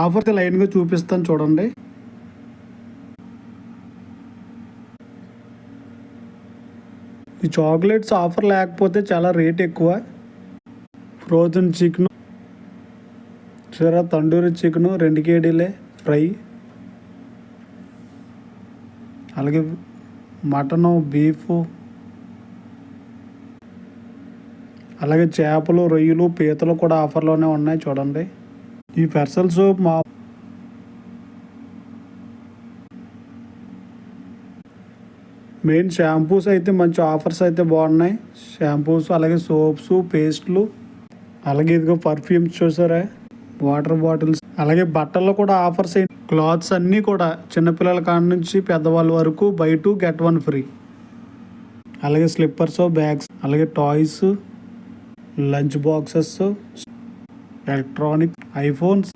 Offers లైన్గా చూపిస్తాను చూడండి. ఈ చాక్లెట్స్ ఆఫర్ లేకపోతే చాలా రేట్ ఎక్కువ. ఫ్రోజన్ చికెన్, చూసారా, తండూరి చికెను 2 కేజీలే ఫ్రై. అలాగే మటను, బీఫ్, అలాగే చేపలు, రొయ్యలు, పీతలు కూడా ఆఫర్లోనే ఉన్నాయి చూడండి. ఈ పెర్సల్స్ మెయిన్ షాంపూస్ అయితే మంచి ఆఫర్స్ అయితే బాగున్నాయి. షాంపూస్, అలాగే సోప్స్, పేస్ట్లు, అలాగే ఇదిగో పర్ఫ్యూమ్స్ చూసారా, వాటర్ బాటిల్స్, అలాగే బట్టల్లో కూడా ఆఫర్స్. క్లాత్స్ అన్నీ కూడా చిన్నపిల్లల కాడ నుంచి పెద్దవాళ్ళ వరకు బై 2 get 1 ఫ్రీ. అలాగే స్లిప్పర్స్, బ్యాగ్స్, అలాగే toys, lunch boxes, electronic, iPhones,